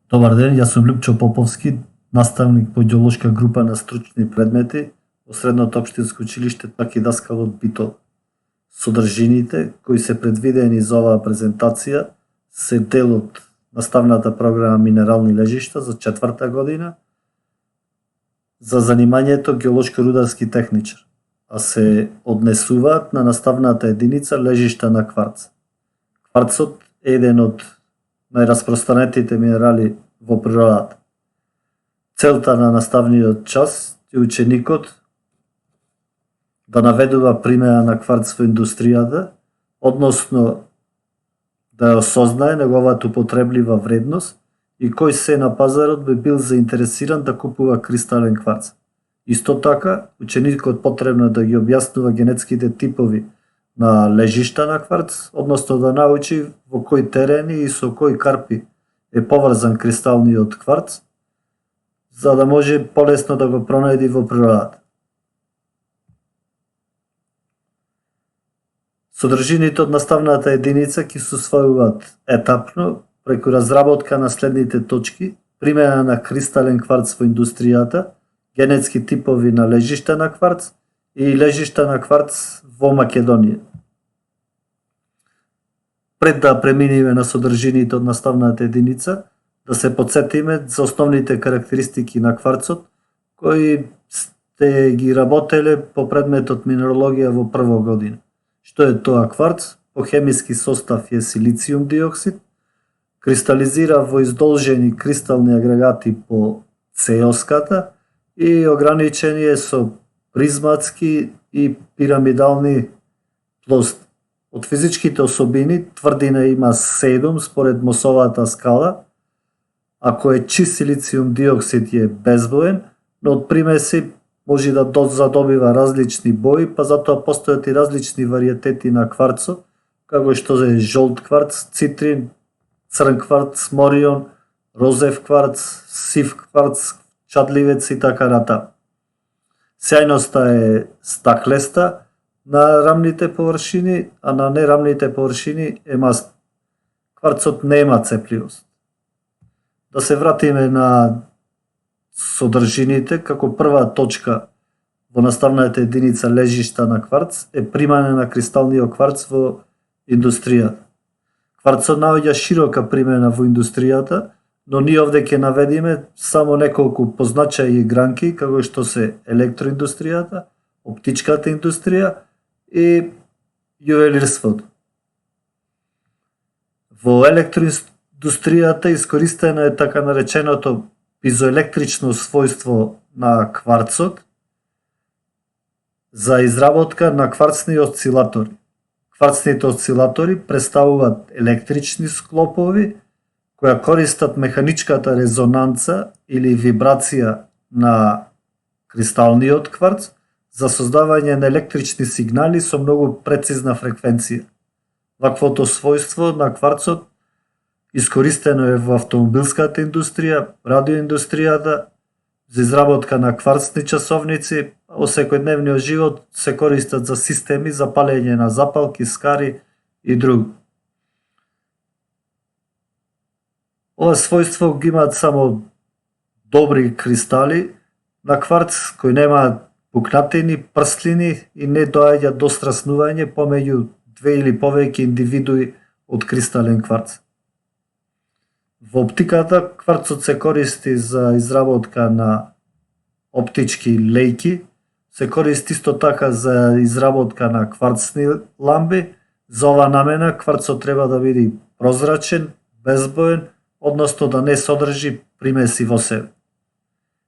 Добар ден, јас сум Лјупчо Поповски, наставник по идеолошка група на стручни предмети во Средното општинско училиште Таки Даскал од Битол. Содржините кои се предвидени за оваа презентација се дел од наставната програма Минерални лежишта за 4-та година за занимањето геолошко-рударски техничар, а се однесуваат на наставната единица лежишта на кварц. Кварцот е еден од најраспространетите минерали во природата. Целта на наставниот час е ученикот да наведува примера на кварц во индустријата, односно да ја осознае неговата употреблива вредност и кој се на пазарот би бил заинтересиран да купува кристален кварц. Исто така, ученикот потребно да ги објаснува генетските типови на лежишта на кварц, односно да научи во кои терени и со кои карпи е поврзан кристалниот кварц, за да може полесно да го пронајди во природата. Содржините од наставната единица ќе се усвојуваат етапно преку разработка на следните точки: примена на кристален кварц во индустријата, генетски типови на лежишта на кварц и лежишта на кварц во Македонија. Пред да преминеме на содржините од наставната единица, да се потсетиме за основните карактеристики на кварцот, кои сте ги работеле по предметот минералогија во прва година. Што е тоа кварц? По хемиски состав е силициум диоксид, кристализира во издолжени кристални агрегати по цеоската и ограничен е со призматски и пирамидални плости. Од физичките особини тврдина има 7 според Мосовата скала. Ако е чист силициум диоксид е безбоен, но од примеси може да задобива различни бои, па затоа постојат и различни вариетети на кварцот, како што е жолт кварц, цитрин, црн кварц, морион, розев кварц, сив кварц, чадливец и така натаму. Сјајноста е стаклеста на рамните површини, а на нерамните површини е маст. Кварцот нема цепливост. Да се вратиме на содржините, како прва точка во наставната единица лежишта на кварц е примање на кристалниот кварц во индустријата. Кварцот наоѓа широка примена во индустријата, но ние овде ќе наведиме само неколку позначаи и гранки, како што се електроиндустријата, оптичката индустрија и јувелирството. Во електроиндустријата искористено е така нареченото пизоелектрично својство на кварцот за изработка на кварцни осцилатори. Кварцните осцилатори представуваат електрични склопови која користат механичката резонанца или вибрација на кристалниот кварц за создавање на електрични сигнали со многу прецизна фреквенција. Ваквото својство на кварцот искористено е во автомобилската индустрија, радиоиндустријата, за изработка на кварцни часовници, а во секојдневниот живот се користат за системи за палење на запалки, скари и друго. Ова својство ги имаат само добри кристали на кварц кои немаат пукнатини, прстлини и не доаѓа до страснување помеѓу две или повеќе индивидуи од кристален кварц. Во оптиката кварцот се користи за изработка на оптички лејки, се користи исто така за изработка на кварцни ламби. За ова намена кварцот треба да биде прозрачен, безбоен, односно да не содржи примеси во себе.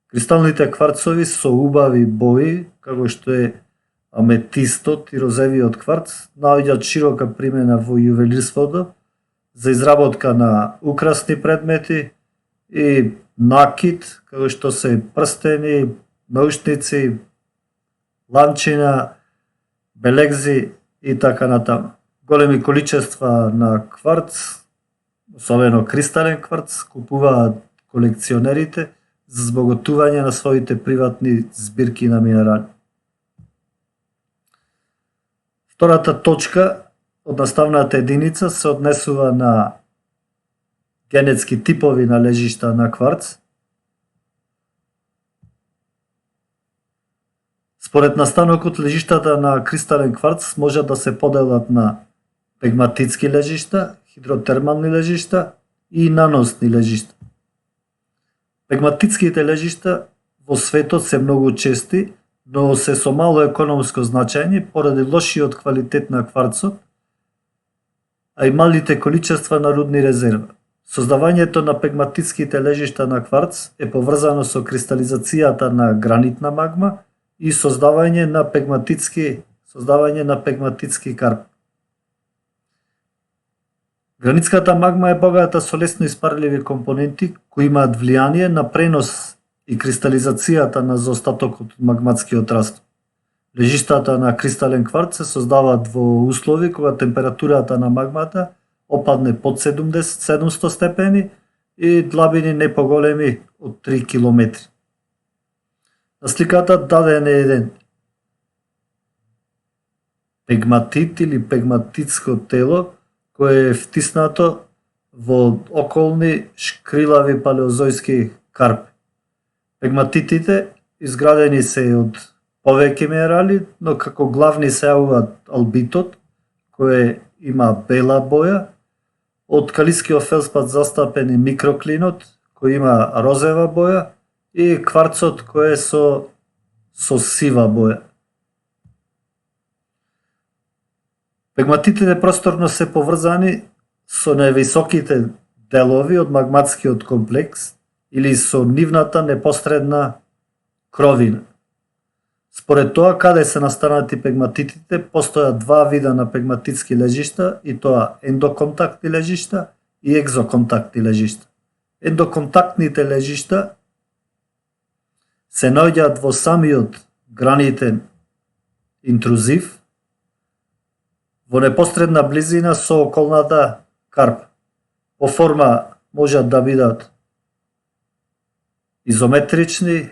Кристалните кварцови со убави бои, како што е аметистот и розевиот кварц, наоѓаат широка примена во јувелирството за изработка на украсни предмети и накит, како што се прстени, наушници, ланчина, белегзи и така натаму. Големи количества на кварц, особено кристален кварц, купуваат колекционерите за збогатување на своите приватни збирки на минерали. Втората точка од наставната единица се однесува на генетски типови на лежишта на кварц. Според настанокот, лежиштата на кристален кварц можат да се поделат на пегматитски лежишта, хидротермални лежишта и наносни лежишта. Пегматитските лежишта во светот се многу чести, но се со мало економско значење поради лошиот квалитет на кварцот, а и малите количества на рудни резерва. Создавањето на пегматитските лежишта на кварц е поврзано со кристализацијата на гранитна магма и создавање на пегматитски карп. Гранитската магма е богата со лесно испарливи компоненти кои имаат влијание на пренос и кристализацијата на заостатокот од магматскиот растор. Лежиштата на кристален кварц се создаваат во услови кога температурата на магмата опадне под 700 степени и длабини не поголеми од 3 километри. На сликата даден е еден пегматит или пегматитско тело кое е втиснато во околни шкрилави палеозојски карпи. Пегматитите изградени се од повеќе минерали, но како главни се јавуваат албитот, кој има бела боја, од калискиот фелспат застапен е микроклинот, кој има розева боја, и кварцот кој е со сива боја. Пегматитите просторно се поврзани со највисоките делови од магматскиот комплекс или со нивната непосредна кровина. Според тоа каде се настанати пегматитите, постојат два вида на пегматитски лежишта, и тоа ендоконтактни лежишта и екзоконтактни лежишта. Ендоконтактните лежишта се наоѓаат во самиот гранитен интрузив, во непосредна близина со околната карпа. По форма можат да бидат изометрични,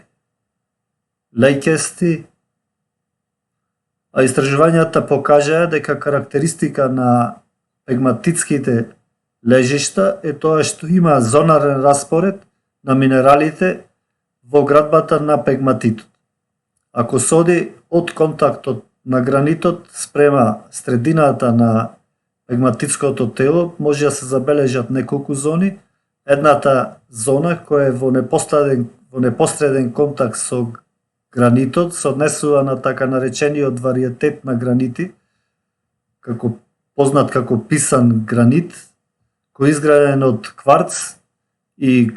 лејкести, а истражувањата покажаа дека карактеристика на пегматитските лежишта е тоа што има зонарен распоред на минералите во градбата на пегматитот. Ако се оди од контактот на гранитот спрема средината на пегматитското тело, може да се забележат неколку зони. Едната зона која е во непосреден контакт со гранитот се однесува на така наречениот вариетет на гранити, познат како писан гранит, кој е изграден од кварц и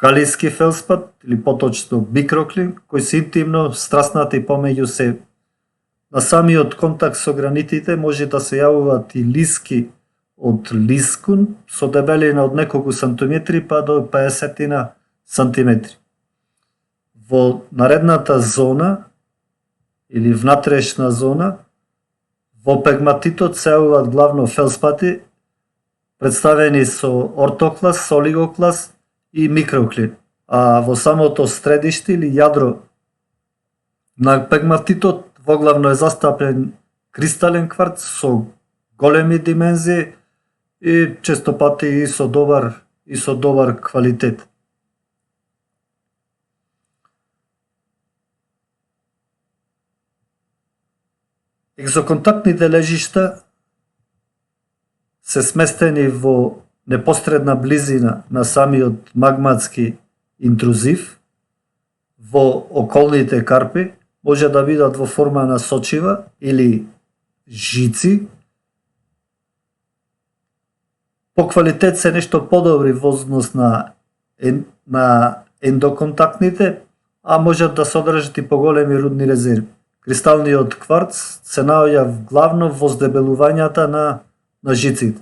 калијски фелспат, или поточно микроклин, кои се интимно страснати помеѓу се. На самиот контакт со гранитите може да се јавуваат и лиски од лискун со дебелина од неколку сантиметри па до 50 сантиметри. Во наредната зона или внатрешна зона во пегматитот се јавуваат главно фелспати представени со ортоклас, олигоклас и микроклин, а во самото средиште или јадро на пегматитот воглавно е застапен кристален кварц со големи димензии и често пати и со добар квалитет. Екзоконтактните лежишта се сместени во непосредна близина на самиот магматски интрузив, во околните карпи, може да бидат во форма на сочива или жици. По квалитет се нешто подобри во однос на ендоконтактните, а можат да содржат и поголеми рудни резерви. Кристалниот кварц се наоѓа главно во здебелувањата на жиците.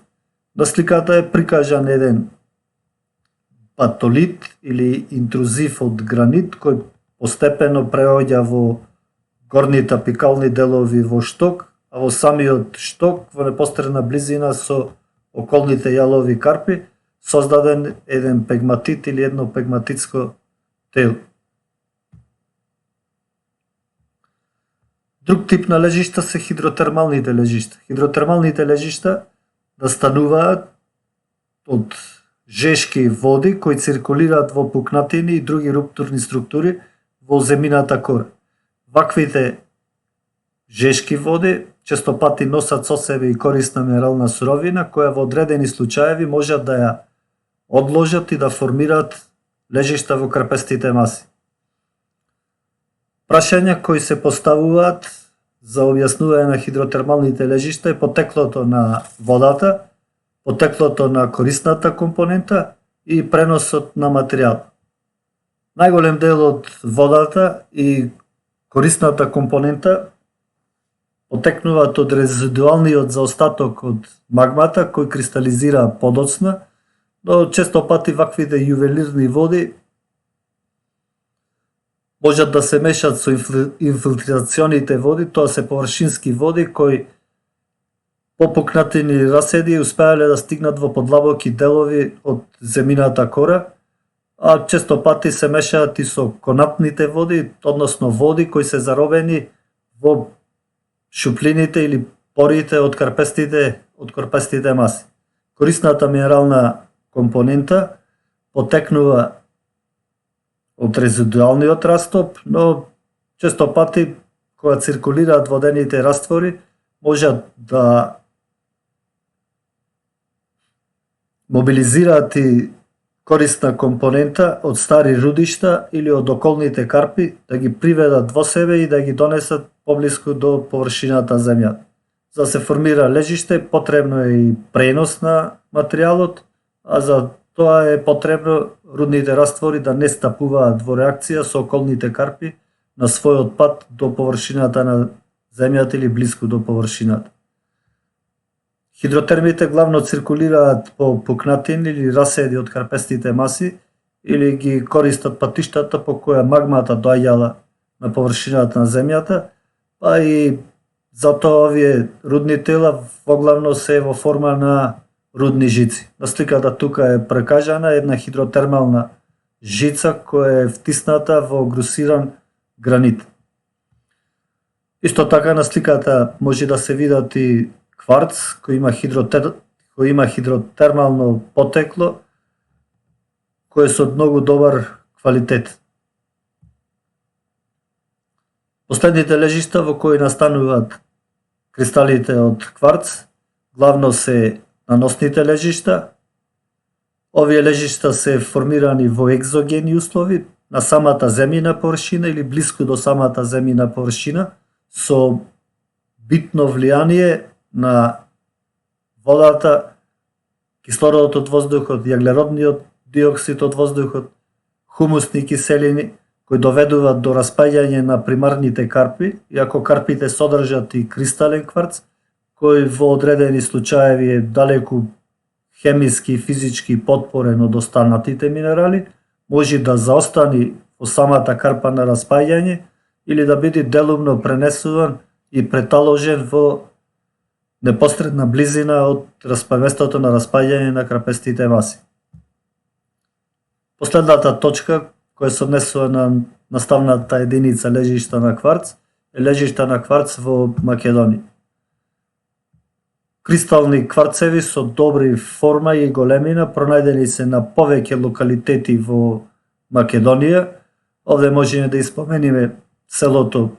На сликата е прикажан еден патолит или интрузив од гранит кој постепено преоѓа во горните апикални делови во шток, а во самиот шток во непосредна близина со околните јалови карпи создаден еден пегматит или едно пегматитско тело. Друг тип на лежишта се хидротермалните лежишта. Хидротермалните лежишта настануваат од жешки води кои циркулираат во пукнатини и други руптурни структури во земјината кора. Ваквите жешки води често пати носат со себе и корисна минерална суровина која во одредени случаеви можат да ја одложат и да формираат лежишта во крпестите маси. Прашања кои се поставуваат за објаснување на хидротермалните лежишта е потеклото на водата, потеклото на корисната компонента и преносот на материјал. Најголем дел од водата и корисната компонента потекнуваат од резидуалниот заостаток од магмата кој кристализира подоцна, но често пати ваквите јувелирни води можат да се мешат со инфилтрационите води, тоа се површински води кои по пукнатини или раседи успеале да стигнат во подлабоки делови од земјината кора, а често пати се мешаат и со конатните води, односно води кои се заробени во шуплините или порите од карпестите маси. Корисната минерална компонента потекнува од резидуалниот растоп, но често пати кога циркулираат водените раствори можат да мобилизираат и корисна компонента од стари рудишта или од околните карпи, да ги приведат во себе и да ги донесат поблиску до површината земја. За да се формира лежиште потребно е и пренос на материјалот, а за тоа е потребно рудните раствори да не стапуваат во реакција со околните карпи на својот пат до површината на земјата или блиску до површината. Хидротермите главно циркулираат по пукнатини или раседи од карпестите маси или ги користат патиштата по која магмата доаѓала на површината на земјата, па и затоа овие рудни тела воглавно се во форма на рудни жици. На сликата тука е прекажана една хидротермална жица која е втисната во грусиран гранит. Исто така на сликата може да се видат и кварц кој има хидротермално потекло кој е со многу добар квалитет. Последните лежишта во кои настануваат кристалите од кварц главно се наносните лежишта. Овие лежишта се формирани во екзогени услови на самата земјина површина или блиску до самата земјина површина со битно влијание на водата, кислородот од воздухот, јаглеродниот диоксид од воздухот, хумусни киселини кои доведуваат до распаѓање на примарните карпи, иако карпите содржат и кристален кварц, кој во одредени случаеви е далеку хемиски и физички потпорен од останатите минерали, може да заостани во самата карпа на распаѓање или да биде делумно пренесуван и преталожен во непосредна близина од местото на распаѓање на карпестите маси. Последната точка која се однесува на наставната единица лежишта на кварц е лежишта на кварц во Македонија. Кристални кварцеви со добри форма и големина пронајдени се на повеќе локалитети во Македонија. Овде можеме да испомениме селото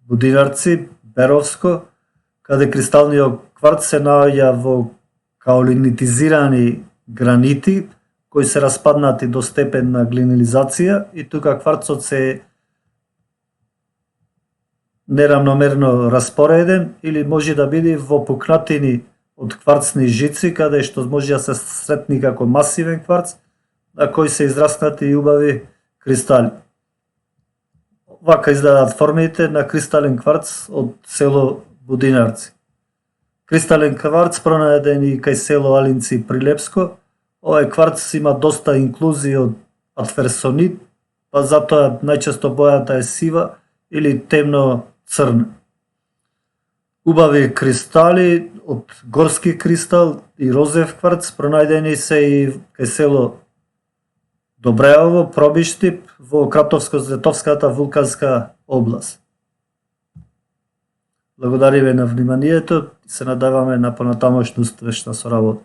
Будинарци, Беровско, каде кристалниот кварц се наоѓа во каолинитизирани гранити кои се распаднати до степен на глинализација и тука кварцот се неравномерно распореден или може да биде во пукнатини од кварцни жици каде што може да се сретни како масивен кварц на кој се израснати и убави кристали. Вака изгледаат формите на кристален кварц од село Будинарци. Кристален кварц пронајден и кај село Алинци при Лепско. Овој кварц има доста инклузии од атферсонит, па затоа најчесто бојата е сива или темно црна. Убави кристали од горски кристал и розев кварц пронајдени се и кај село Добреово, Пробиштип во Кратовско-Зетовската вулканска област. Благодариме на вниманието и се надеваме на понатамошна успешна соработа.